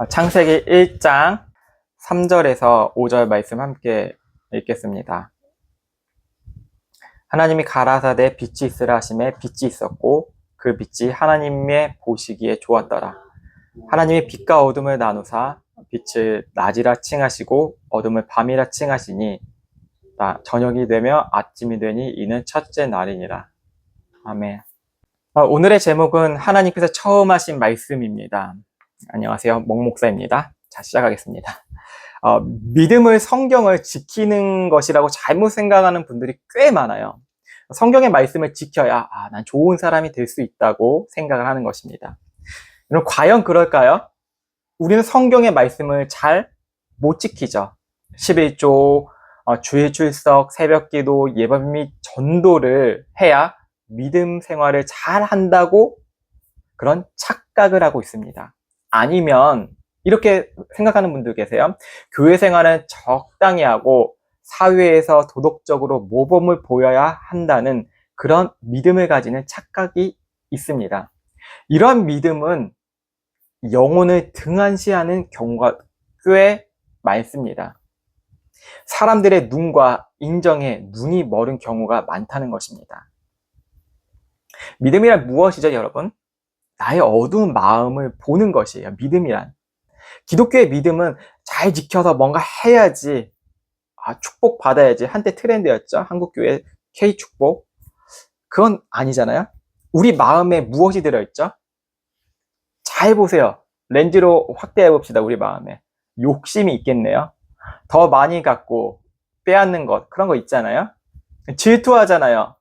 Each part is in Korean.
창세기 1장 3절에서 5절 말씀 함께 읽겠습니다. 하나님이 가라사대 빛이 있으라 하시매 빛이 있었고 그 빛이 하나님의 보시기에 좋았더라. 하나님이 빛과 어둠을 나누사 빛을 낮이라 칭하시고 어둠을 밤이라 칭하시니 저녁이 되며 아침이 되니 이는 첫째 날이니라. 아멘. 오늘의 제목은 하나님께서 처음 하신 말씀입니다. 안녕하세요, 몽목사입니다. 자, 시작하겠습니다. 믿음을, 성경을 지키는 것이라고 잘못 생각하는 분들이 꽤 많아요. 성경의 말씀을 지켜야 난 좋은 사람이 될 수 있다고 생각을 하는 것입니다. 그럼 과연 그럴까요? 우리는 성경의 말씀을 잘 못 지키죠. 11조, 주일 출석, 새벽기도, 예배 및 전도를 해야 믿음 생활을 잘 한다고 그런 착각을 하고 있습니다. 아니면 이렇게 생각하는 분들 계세요. 교회 생활은 적당히 하고 사회에서 도덕적으로 모범을 보여야 한다는 그런 믿음을 가지는 착각이 있습니다. 이런 믿음은 영혼을 등한시하는 경우가 꽤 많습니다. 사람들의 눈과 인정에 눈이 멀은 경우가 많다는 것입니다. 믿음이란 무엇이죠, 여러분? 나의 어두운 마음을 보는 것이에요. 믿음이란. 기독교의 믿음은 잘 지켜서 뭔가 해야지, 축복 받아야지. 한때 트렌드였죠. 한국교회 K축복. 그건 아니잖아요. 우리 마음에 무엇이 들어있죠? 잘 보세요. 렌즈로 확대해 봅시다. 우리 마음에 욕심이 있겠네요. 더 많이 갖고 빼앗는 것, 그런 거 있잖아요. 질투하잖아요.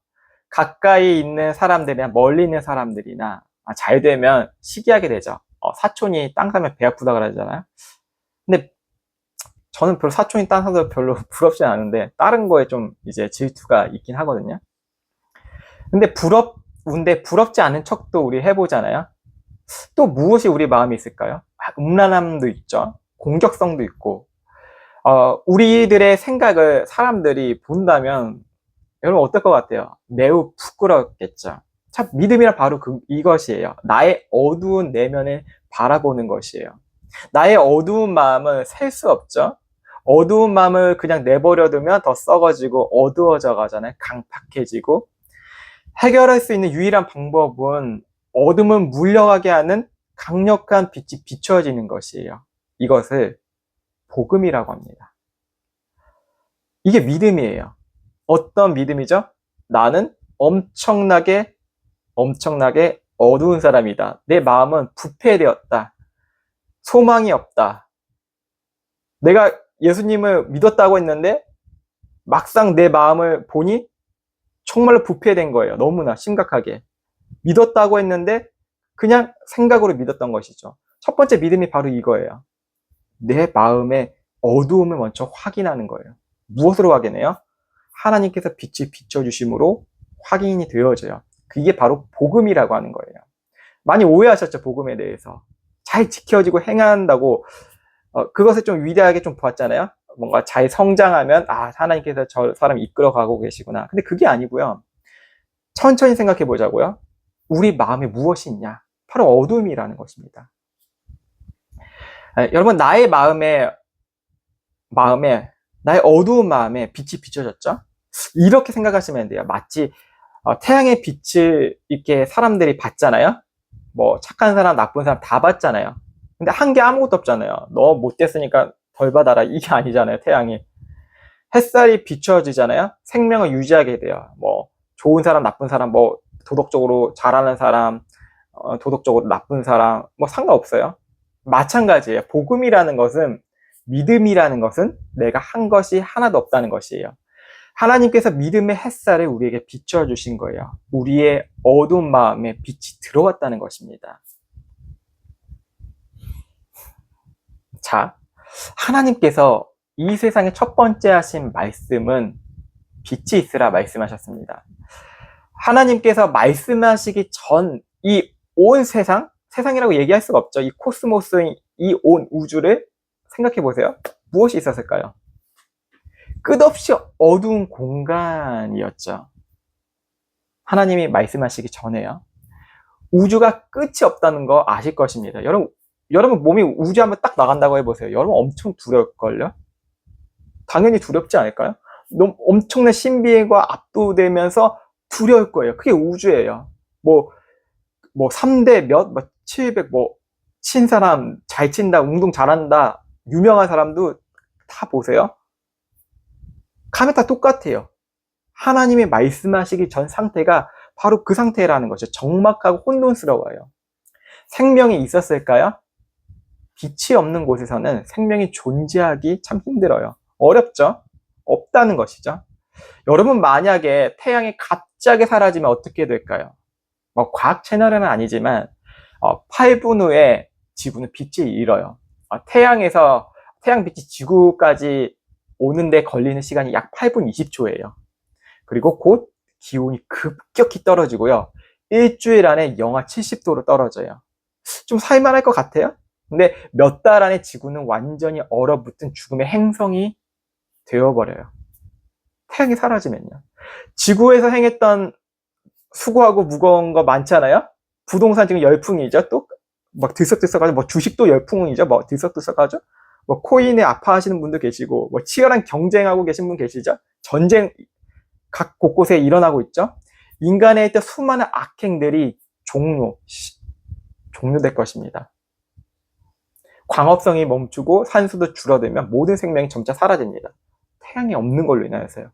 가까이 있는 사람들이나 멀리 있는 사람들이나 잘 되면 시기하게 되죠. 사촌이 땅 사면 배 아프다 그러잖아요. 근데 저는 별로 사촌이 땅 사도 별로 부럽지 않은데 다른 거에 좀 이제 질투가 있긴 하거든요. 근데 부럽지 않은 척도 우리 해보잖아요. 또 무엇이 우리 마음에 있을까요? 음란함도 있죠. 공격성도 있고. 우리들의 생각을 사람들이 본다면 여러분 어떨 것 같아요? 매우 부끄럽겠죠. 참, 믿음이란 바로 이것이에요. 나의 어두운 내면을 바라보는 것이에요. 나의 어두운 마음을 셀 수 없죠. 어두운 마음을 그냥 내버려두면 더 썩어지고 어두워져 가잖아요. 강팍해지고. 해결할 수 있는 유일한 방법은 어둠을 물려가게 하는 강력한 빛이 비춰지는 것이에요. 이것을 복음이라고 합니다. 이게 믿음이에요. 어떤 믿음이죠? 나는 엄청나게 어두운 사람이다. 내 마음은 부패되었다. 소망이 없다. 내가 예수님을 믿었다고 했는데 막상 내 마음을 보니 정말로 부패된 거예요. 너무나 심각하게. 믿었다고 했는데 그냥 생각으로 믿었던 것이죠. 첫 번째 믿음이 바로 이거예요. 내 마음의 어두움을 먼저 확인하는 거예요. 무엇으로 확인해요? 하나님께서 빛을 비춰주심으로 확인이 되어져요. 그게 바로 복음이라고 하는 거예요. 많이 오해하셨죠, 복음에 대해서. 잘 지켜지고 행한다고 그것을 좀 위대하게 좀 보았잖아요. 뭔가 잘 성장하면 하나님께서 저 사람 이끌어가고 계시구나. 근데 그게 아니고요. 천천히 생각해 보자고요. 우리 마음에 무엇이 있냐? 바로 어둠이라는 것입니다. 여러분, 나의 나의 어두운 마음에 빛이 비춰졌죠? 이렇게 생각하시면 돼요. 마치 태양의 빛을 이렇게 사람들이 받잖아요. 뭐 착한 사람, 나쁜 사람 다 받잖아요. 근데 한 게 아무것도 없잖아요. 너 못됐으니까 덜 받아라. 이게 아니잖아요. 태양이. 햇살이 비춰지잖아요. 생명을 유지하게 돼요. 뭐 좋은 사람, 나쁜 사람, 뭐 도덕적으로 잘하는 사람, 도덕적으로 나쁜 사람, 뭐 상관없어요. 마찬가지예요. 복음이라는 것은, 믿음이라는 것은 내가 한 것이 하나도 없다는 것이에요. 하나님께서 믿음의 햇살을 우리에게 비춰주신 거예요. 우리의 어두운 마음에 빛이 들어왔다는 것입니다. 자, 하나님께서 이 세상에 첫 번째 하신 말씀은 빛이 있으라 말씀하셨습니다. 하나님께서 말씀하시기 전 이 온 세상이라고 얘기할 수가 없죠. 이 코스모스인 이 온 우주를 생각해 보세요. 무엇이 있었을까요? 끝없이 어두운 공간이었죠. 하나님이 말씀하시기 전에요. 우주가 끝이 없다는 거 아실 것입니다. 여러분, 여러분 몸이 우주 한번 딱 나간다고 해보세요. 여러분 엄청 두려울걸요? 당연히 두렵지 않을까요? 너무 엄청난 신비과 압도되면서 두려울 거예요. 그게 우주예요. 뭐 3대 몇, 700, 친 사람, 잘 친다, 운동 잘한다, 유명한 사람도 다 보세요. 가면 다 똑같아요. 하나님이 말씀하시기 전 상태가 바로 그 상태라는 거죠. 적막하고 혼돈스러워요. 생명이 있었을까요? 빛이 없는 곳에서는 생명이 존재하기 참 힘들어요. 어렵죠? 없다는 것이죠. 여러분 만약에 태양이 갑자기 사라지면 어떻게 될까요? 과학 채널은 아니지만 8분 후에 지구는 빛을 잃어요. 태양 빛이 지구까지 오는데 걸리는 시간이 약 8분 20초예요. 그리고 곧 기온이 급격히 떨어지고요. 일주일 안에 영하 70도로 떨어져요. 좀 살만할 것 같아요? 근데 몇 달 안에 지구는 완전히 얼어붙은 죽음의 행성이 되어버려요. 태양이 사라지면요. 지구에서 행했던 수고하고 무거운 거 많잖아요? 부동산 지금 열풍이죠. 또 막 들썩들썩하죠. 주식도 열풍이죠. 들썩들썩하죠. 코인에 아파하시는 분도 계시고, 치열한 경쟁하고 계신 분 계시죠? 전쟁 각 곳곳에 일어나고 있죠. 인간의 수많은 악행들이 종료될 것입니다. 광합성이 멈추고 산소도 줄어들면 모든 생명이 점차 사라집니다. 태양이 없는 걸로 인하여서요.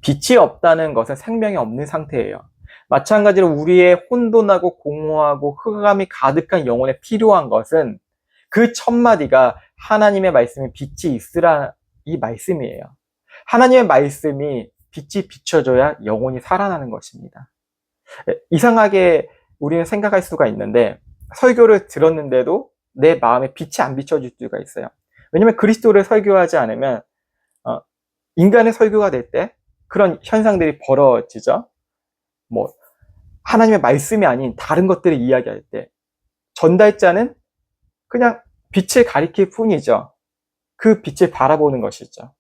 빛이 없다는 것은 생명이 없는 상태예요. 마찬가지로 우리의 혼돈하고 공허하고 흑암이 가득한 영혼에 필요한 것은 그 첫 마디가 하나님의 말씀이 빛이 있으라 이 말씀이에요. 하나님의 말씀이 빛이 비춰져야 영혼이 살아나는 것입니다. 이상하게 우리는 생각할 수가 있는데 설교를 들었는데도 내 마음에 빛이 안 비춰질 수가 있어요. 왜냐하면 그리스도를 설교하지 않으면 인간의 설교가 될 때 그런 현상들이 벌어지죠. 하나님의 말씀이 아닌 다른 것들을 이야기할 때 전달자는 그냥 빛을 가리킬 뿐이죠. 그 빛을 바라보는 것이죠.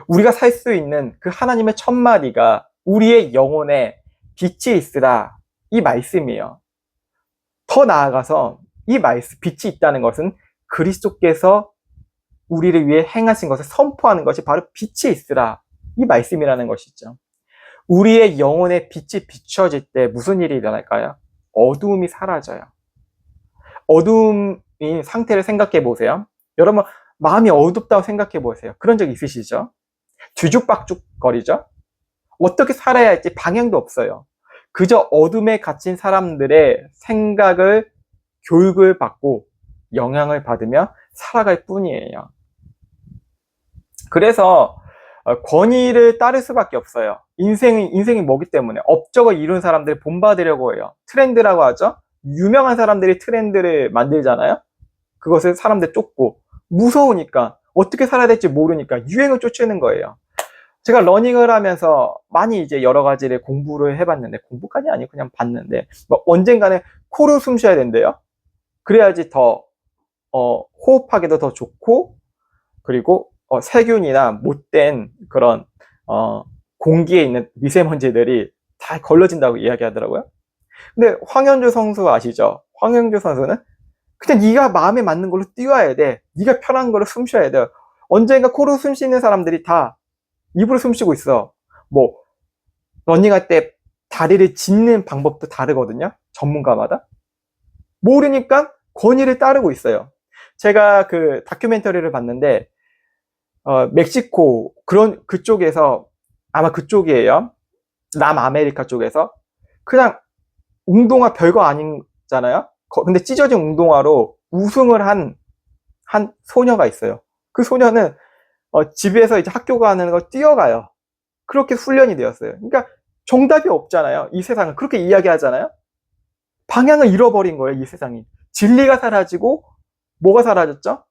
우리가 살 수 있는 그 하나님의 첫 마디가 우리의 영혼에 빛이 있으라 이 말씀이에요. 더 나아가서 이 말씀, 빛이 있다는 것은 그리스도께서 우리를 위해 행하신 것을 선포하는 것이 바로 빛이 있으라 이 말씀이라는 것이죠. 우리의 영혼에 빛이 비춰질 때 무슨 일이 일어날까요? 어두움이 사라져요. 어두움인 상태를 생각해 보세요. 여러분 마음이 어둡다고 생각해 보세요. 그런 적 있으시죠? 뒤죽박죽거리죠? 어떻게 살아야 할지 방향도 없어요. 그저 어둠에 갇힌 사람들의 생각을 교육을 받고 영향을 받으며 살아갈 뿐이에요. 그래서 권위를 따를 수밖에 없어요. 인생이 뭐기 때문에 업적을 이룬 사람들을 본받으려고 해요. 트렌드라고 하죠. 유명한 사람들이 트렌드를 만들잖아요. 그것을 사람들 쫓고 무서우니까 어떻게 살아야 될지 모르니까 유행을 쫓는 거예요. 제가 러닝을 하면서 많이 이제 여러 가지를 공부를 해봤는데 공부까지 아니고 그냥 봤는데 언젠가는 코로 숨 쉬어야 된대요. 그래야지 더 호흡하기도 더 좋고 그리고 세균이나 못된 그런 공기에 있는 미세먼지들이 다 걸러진다고 이야기하더라고요. 근데 황현주 선수 아시죠? 황현주 선수는 그냥 네가 마음에 맞는 걸로 뛰어야 돼. 네가 편한 걸로 숨 쉬어야 돼. 언젠가 코로 숨 쉬는 사람들이 다 입으로 숨 쉬고 있어. 러닝할 때 다리를 짚는 방법도 다르거든요. 전문가마다. 모르니까 권위를 따르고 있어요. 제가 그 다큐멘터리를 봤는데 멕시코 그쪽에서 아마 그쪽이에요. 남아메리카 쪽에서 그냥 운동화 별거 아니잖아요. 근데 찢어진 운동화로 우승을 한 소녀가 있어요. 그 소녀는 집에서 이제 학교 가는 걸 뛰어가요. 그렇게 훈련이 되었어요. 그러니까 정답이 없잖아요. 이 세상은 그렇게 이야기하잖아요. 방향을 잃어버린 거예요. 이 세상이. 진리가 사라지고 뭐가 사라졌죠?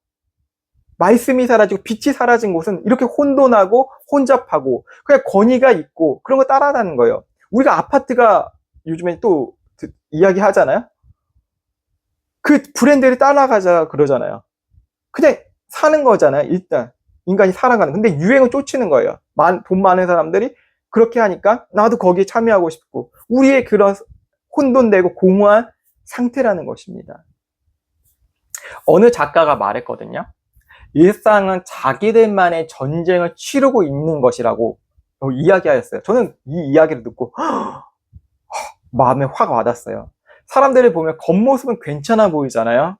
말씀이 사라지고 빛이 사라진 곳은 이렇게 혼돈하고 혼잡하고 그냥 권위가 있고 그런 거 따라가는 거예요. 우리가 아파트가 요즘에 또 이야기하잖아요. 그 브랜드를 따라가자 그러잖아요. 그냥 사는 거잖아요. 일단 인간이 살아가는. 근데 유행을 쫓는 거예요. 돈 많은 사람들이 그렇게 하니까 나도 거기에 참여하고 싶고 우리의 그런 혼돈되고 공허한 상태라는 것입니다. 어느 작가가 말했거든요. 일상은 자기들만의 전쟁을 치르고 있는 것이라고 이야기하였어요. 저는 이 이야기를 듣고 마음에 확 와닿았어요. 사람들을 보면 겉모습은 괜찮아 보이잖아요.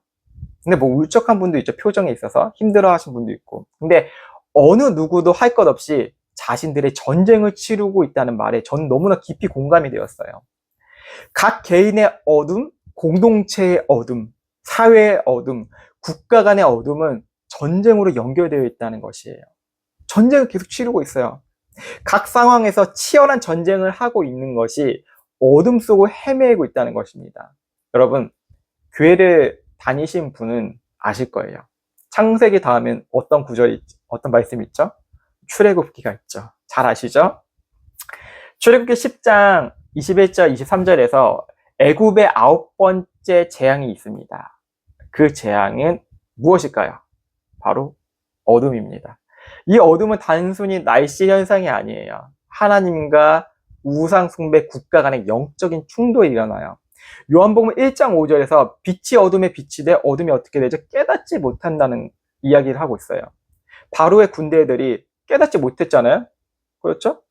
근데 뭐 울적한 분도 있죠. 표정에 있어서 힘들어 하신 분도 있고. 근데 어느 누구도 할 것 없이 자신들의 전쟁을 치르고 있다는 말에 전 너무나 깊이 공감이 되었어요. 각 개인의 어둠, 공동체의 어둠, 사회의 어둠, 국가 간의 어둠은 전쟁으로 연결되어 있다는 것이에요. 전쟁을 계속 치르고 있어요. 각 상황에서 치열한 전쟁을 하고 있는 것이 어둠 속을 헤매고 있다는 것입니다. 여러분, 교회를 다니신 분은 아실 거예요. 창세기 다음엔 어떤 구절이, 어떤 말씀이 있죠? 출애굽기가 있죠. 잘 아시죠? 출애굽기 10장 21절, 23절에서 애굽의 9번째 재앙이 있습니다. 그 재앙은 무엇일까요? 바로 어둠입니다. 이 어둠은 단순히 날씨 현상이 아니에요. 하나님과 우상 숭배 국가 간의 영적인 충돌이 일어나요. 요한복음 1장 5절에서 빛이 어둠에 비치되 어둠이 어떻게 되죠? 깨닫지 못한다는 이야기를 하고 있어요. 바로의 군대들이 깨닫지 못했잖아요. 그렇죠?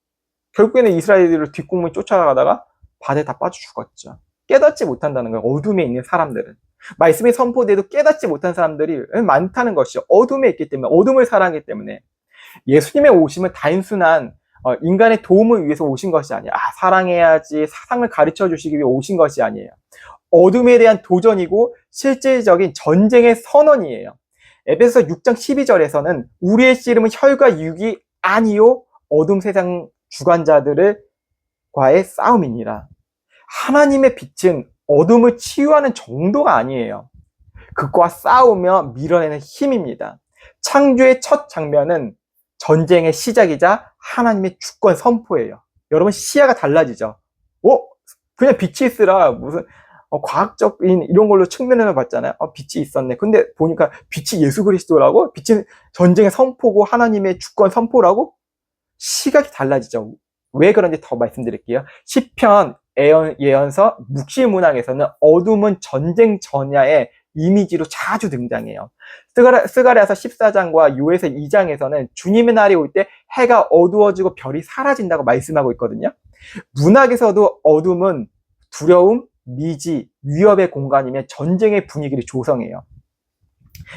결국에는 이스라엘을 뒷공문에 쫓아가다가 바다에 다 빠져 죽었죠. 깨닫지 못한다는 거예요. 어둠에 있는 사람들은. 말씀이 선포돼도 깨닫지 못한 사람들이 많다는 것이죠. 어둠에 있기 때문에, 어둠을 사랑하기 때문에. 예수님의 오심은 단순한 인간의 도움을 위해서 오신 것이 아니에요. 사랑해야지, 사상을 가르쳐 주시기 위해 오신 것이 아니에요. 어둠에 대한 도전이고 실질적인 전쟁의 선언이에요. 에베소서 6장 12절에서는 우리의 씨름은 혈과 육이 아니요 어둠 세상 주관자들과의 싸움이니라. 하나님의 빛은 어둠을 치유하는 정도가 아니에요. 그것과 싸우며 밀어내는 힘입니다. 창조의 첫 장면은 전쟁의 시작이자 하나님의 주권 선포예요. 여러분 시야가 달라지죠. 그냥 빛이 있으라 무슨 과학적인 이런 걸로 측면을 봤잖아요. 빛이 있었네. 근데 보니까 빛이 예수 그리스도라고? 빛이 전쟁의 선포고 하나님의 주권 선포라고? 시각이 달라지죠. 왜 그런지 더 말씀드릴게요. 시편 예언서 묵시문학에서는 어둠은 전쟁 전야의 이미지로 자주 등장해요. 스가랴서 14장과 요에서 2장에서는 주님의 날이 올 때 해가 어두워지고 별이 사라진다고 말씀하고 있거든요. 문학에서도 어둠은 두려움, 미지, 위협의 공간이며 전쟁의 분위기를 조성해요.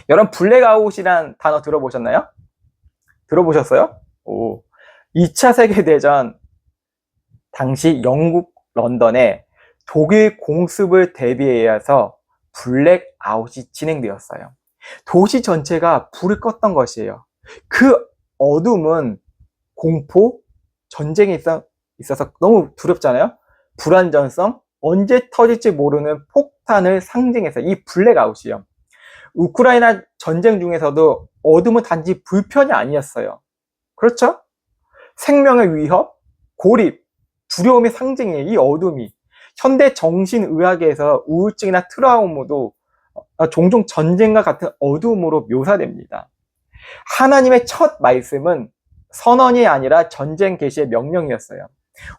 여러분 블랙아웃이란 단어 들어보셨나요? 들어보셨어요? 2차 세계대전 당시 영국 런던에 독일 공습을 대비해서 블랙아웃이 진행되었어요. 도시 전체가 불을 껐던 것이에요. 그 어둠은 공포, 전쟁에 있어서 너무 두렵잖아요. 불안전성, 언제 터질지 모르는 폭탄을 상징해서 이 블랙아웃이요. 우크라이나 전쟁 중에서도 어둠은 단지 불편이 아니었어요. 그렇죠? 생명의 위협, 고립, 두려움의 상징이에요. 이 어둠이. 현대 정신의학에서 우울증이나 트라우마도 종종 전쟁과 같은 어둠으로 묘사됩니다. 하나님의 첫 말씀은 선언이 아니라 전쟁 개시의 명령이었어요.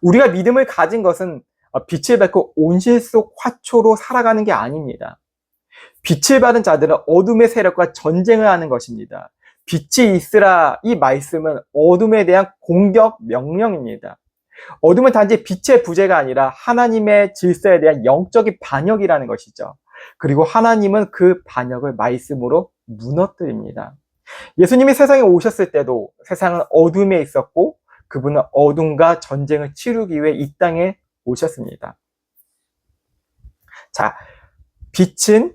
우리가 믿음을 가진 것은 빛을 받고 온실 속 화초로 살아가는 게 아닙니다. 빛을 받은 자들은 어둠의 세력과 전쟁을 하는 것입니다. 빛이 있으라 이 말씀은 어둠에 대한 공격 명령입니다. 어둠은 단지 빛의 부재가 아니라 하나님의 질서에 대한 영적인 반역이라는 것이죠. 그리고 하나님은 그 반역을 말씀으로 무너뜨립니다. 예수님이 세상에 오셨을 때도 세상은 어둠에 있었고 그분은 어둠과 전쟁을 치르기 위해 이 땅에 오셨습니다. 자, 빛은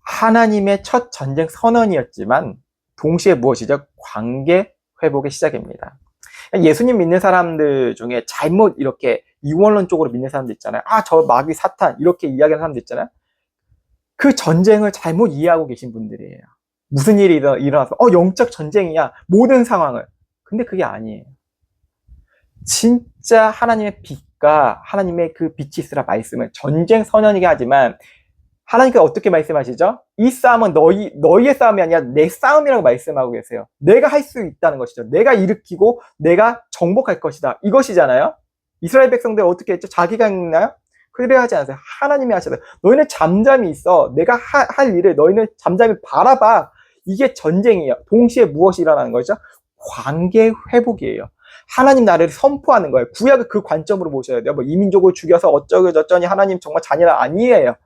하나님의 첫 전쟁 선언이었지만 동시에 무엇이죠? 관계 회복의 시작입니다. 예수님 믿는 사람들 중에 잘못 이렇게 이원론적으로 믿는 사람들 있잖아요. 저 마귀 사탄 이렇게 이야기하는 사람들 있잖아요. 그 전쟁을 잘못 이해하고 계신 분들이에요. 무슨 일이 일어나서 영적 전쟁이야. 모든 상황을. 근데 그게 아니에요. 진짜 하나님의 빛과 하나님의 그 빛이 있으라 말씀은 전쟁 선언이긴 하지만 하나님께서 어떻게 말씀하시죠? 이 싸움은 너희의 싸움이 아니라 내 싸움이라고 말씀하고 계세요. 내가 할 수 있다는 것이죠. 내가 일으키고 내가 정복할 것이다. 이것이잖아요. 이스라엘 백성들 어떻게 했죠? 자기가 했나요? 그래 하지 않으세요. 하나님이 하셔야 돼요. 너희는 잠잠히 있어. 내가 할 일을 너희는 잠잠히 바라봐. 이게 전쟁이에요. 동시에 무엇이 일어나는 거죠? 관계 회복이에요. 하나님 나라를 선포하는 거예요. 구약을 그 관점으로 보셔야 돼요. 뭐 이민족을 죽여서 어쩌고 저쩌니 하나님 정말 잔인한 아니에요.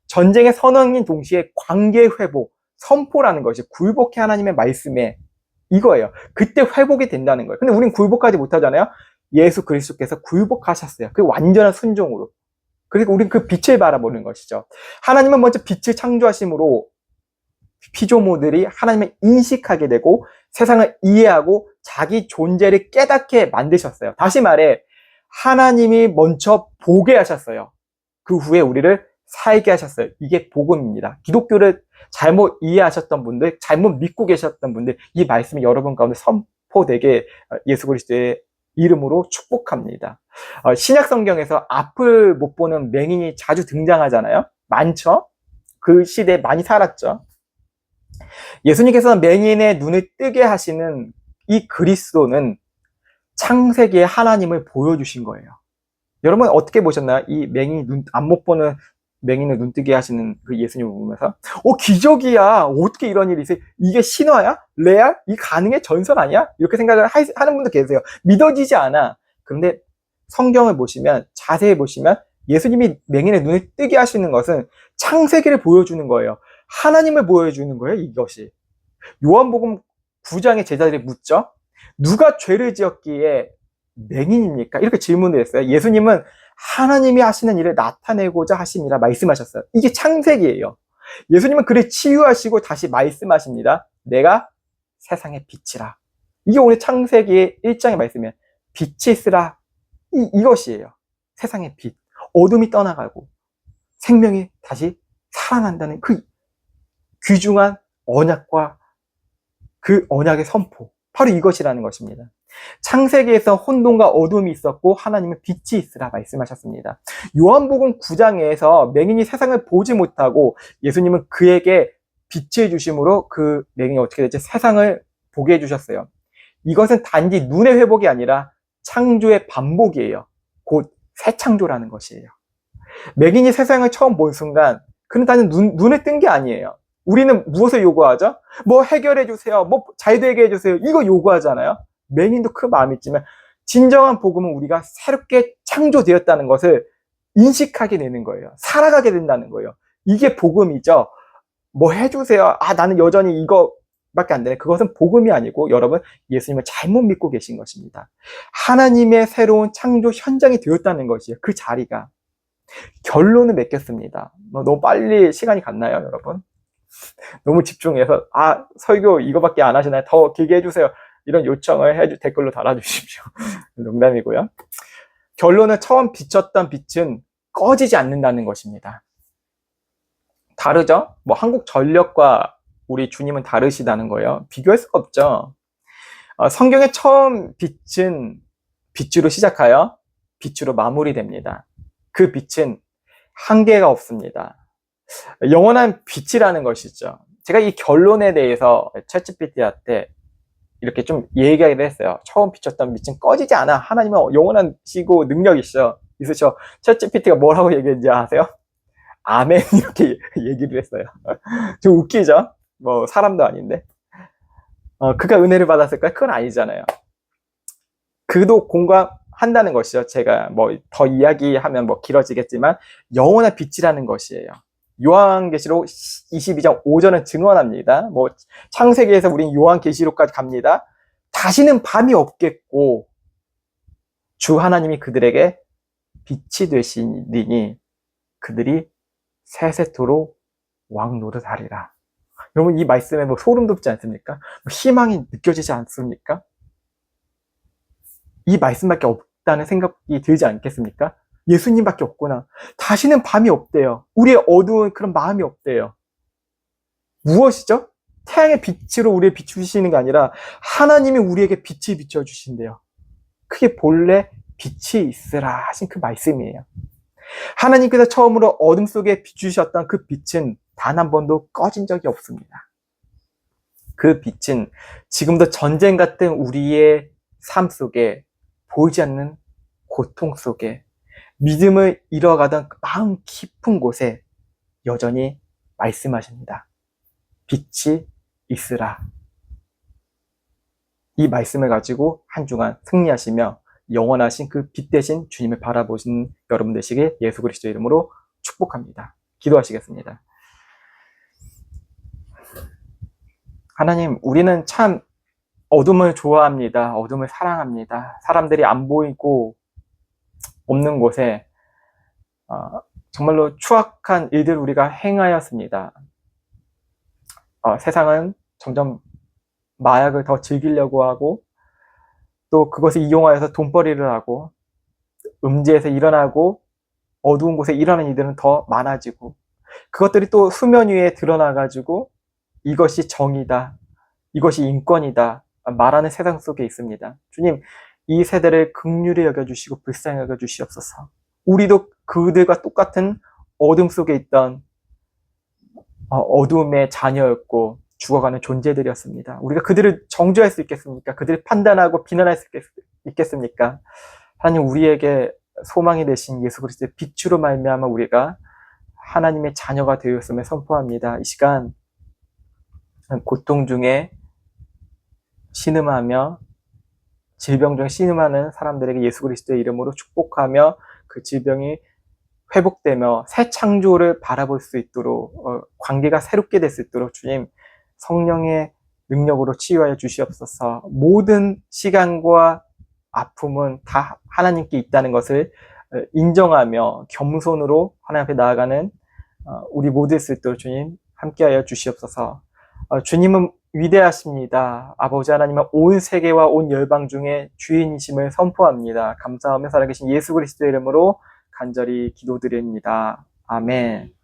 전쟁의 선언인 동시에 관계 회복, 선포라는 것이 굴복해 하나님의 말씀에 이거예요. 그때 회복이 된다는 거예요. 근데 우린 굴복하지 못하잖아요. 예수 그리스도께서 굴복하셨어요. 그 완전한 순종으로. 그리고 우린 그 빛을 바라보는 것이죠. 하나님은 먼저 빛을 창조하심으로 피조물들이 하나님을 인식하게 되고 세상을 이해하고 자기 존재를 깨닫게 만드셨어요. 다시 말해 하나님이 먼저 보게 하셨어요. 그 후에 우리를 살게 하셨어요. 이게 복음입니다. 기독교를 잘못 이해하셨던 분들, 잘못 믿고 계셨던 분들, 이 말씀이 여러분 가운데 선포되게 예수 그리스도의 이름으로 축복합니다. 신약 성경에서 앞을 못 보는 맹인이 자주 등장하잖아요. 많죠? 그 시대에 많이 살았죠. 예수님께서는 맹인의 눈을 뜨게 하시는 이 그리스도는 창세기에 하나님을 보여주신 거예요. 여러분 어떻게 보셨나요? 이 맹인이 안 못 보는 맹인을 눈뜨게 하시는 그 예수님을 보면서 기적이야. 어떻게 이런 일이 있어요? 이게 신화야? 레알? 이 가능해? 전설 아니야? 이렇게 생각을 하는 분도 계세요. 믿어지지 않아. 그런데 성경을 보시면 자세히 보시면 예수님이 맹인의 눈을 뜨게 하시는 것은 창세기를 보여주는 거예요. 하나님을 보여주는 거예요. 이것이. 요한복음 9장의 제자들이 묻죠. 누가 죄를 지었기에 맹인입니까? 이렇게 질문을 했어요. 예수님은 하나님이 하시는 일을 나타내고자 하심이라 말씀하셨어요. 이게 창세기예요. 예수님은 그를 치유하시고 다시 말씀하십니다. 내가 세상의 빛이라. 이게 오늘 창세기 1장의 말씀이에요. 빛이 있으라. 이것이에요. 세상의 빛. 어둠이 떠나가고 생명이 다시 살아난다는 그 귀중한 언약과 그 언약의 선포. 바로 이것이라는 것입니다. 창세기에서 혼돈과 어둠이 있었고 하나님은 빛이 있으라 말씀하셨습니다. 요한복음 9장에서 맹인이 세상을 보지 못하고 예수님은 그에게 빛을 주심으로 그 맹인이 어떻게 될지 세상을 보게 해주셨어요. 이것은 단지 눈의 회복이 아니라 창조의 반복이에요. 곧 새 창조라는 것이에요. 맹인이 세상을 처음 본 순간 그는 단지 눈에 뜬 게 아니에요. 우리는 무엇을 요구하죠? 뭐 해결해 주세요. 뭐 잘 되게 해주세요. 이거 요구하잖아요. 맹인도 그 마음이 있지만 진정한 복음은 우리가 새롭게 창조되었다는 것을 인식하게 되는 거예요. 살아가게 된다는 거예요. 이게 복음이죠. 뭐 해주세요. 나는 여전히 이거밖에 안 되네. 그것은 복음이 아니고 여러분 예수님을 잘못 믿고 계신 것입니다. 하나님의 새로운 창조 현장이 되었다는 것이에요. 그 자리가. 결론을 맺겠습니다. 너무 빨리 시간이 갔나요, 여러분? 너무 집중해서 설교 이거밖에 안 하시나요? 더 길게 해주세요. 이런 요청을 댓글로 달아주십시오. 농담이고요. 결론은 처음 비쳤던 빛은 꺼지지 않는다는 것입니다. 다르죠? 한국전력과 우리 주님은 다르시다는 거예요. 비교할 수가 없죠. 성경의 처음 빛은 빛으로 시작하여 빛으로 마무리됩니다. 그 빛은 한계가 없습니다. 영원한 빛이라는 것이죠. 제가 이 결론에 대해서 챗GPT한테 이렇게 좀 얘기하기도 했어요. 처음 비쳤던 빛은 꺼지지 않아. 하나님은 영원하시고 능력이시죠. 있으셔. 챗GPT가 뭐라고 얘기했는지 아세요? 아멘 이렇게 얘기를 했어요. 좀 웃기죠? 사람도 아닌데. 그가 은혜를 받았을까요? 그건 아니잖아요. 그도 공감한다는 것이죠. 제가 더 이야기하면 길어지겠지만 영원한 빛이라는 것이에요. 요한계시록 22장 5절은 증언합니다. 창세기에서 우린 요한계시록까지 갑니다. 다시는 밤이 없겠고 주 하나님이 그들에게 빛이 되시니 그들이 세세토록 왕 노릇하리라. 여러분 이 말씀에 소름 돋지 않습니까? 희망이 느껴지지 않습니까? 이 말씀밖에 없다는 생각이 들지 않겠습니까? 예수님밖에 없구나. 다시는 밤이 없대요. 우리의 어두운 그런 마음이 없대요. 무엇이죠? 태양의 빛으로 우리를 비추시는 게 아니라 하나님이 우리에게 빛을 비춰주신대요. 그게 본래 빛이 있으라 하신 그 말씀이에요. 하나님께서 처음으로 어둠 속에 비추셨던 그 빛은 단 한 번도 꺼진 적이 없습니다. 그 빛은 지금도 전쟁 같은 우리의 삶 속에 보이지 않는 고통 속에 믿음을 잃어가던 마음 깊은 곳에 여전히 말씀하십니다. 빛이 있으라. 이 말씀을 가지고 한 주간 승리하시며 영원하신 그 빛 대신 주님을 바라보시는 여러분 되시길 예수 그리스도의 이름으로 축복합니다. 기도하시겠습니다. 하나님, 우리는 참 어둠을 좋아합니다. 어둠을 사랑합니다. 사람들이 안 보이고 없는 곳에 정말로 추악한 일들 우리가 행하였습니다. 세상은 점점 마약을 더 즐기려고 하고 또 그것을 이용하여서 돈벌이를 하고 음지에서 일어나고 어두운 곳에 일어나는 일들은 더 많아지고 그것들이 또 수면 위에 드러나가지고 이것이 정의다, 이것이 인권이다 말하는 세상 속에 있습니다. 주님, 이 세대를 긍휼히 여겨주시고 불쌍히 여겨주시옵소서. 우리도 그들과 똑같은 어둠 속에 있던 어둠의 자녀였고 죽어가는 존재들이었습니다. 우리가 그들을 정죄할 수 있겠습니까? 그들을 판단하고 비난할 수 있겠습니까? 하나님, 우리에게 소망이 되신 예수 그리스도의 빛으로 말미암아 우리가 하나님의 자녀가 되었음을 선포합니다. 이 시간 고통 중에 신음하며 질병 중에 신음하는 사람들에게 예수 그리스도의 이름으로 축복하며 그 질병이 회복되며 새 창조를 바라볼 수 있도록 관계가 새롭게 될 수 있도록 주님 성령의 능력으로 치유하여 주시옵소서. 모든 시간과 아픔은 다 하나님께 있다는 것을 인정하며 겸손으로 하나님 앞에 나아가는 우리 모두 될 수 있도록 주님 함께하여 주시옵소서. 주님은 위대하십니다. 아버지 하나님은 온 세계와 온 열방 중에 주인이심을 선포합니다. 감사하며 살아계신 예수 그리스도의 이름으로 간절히 기도드립니다. 아멘.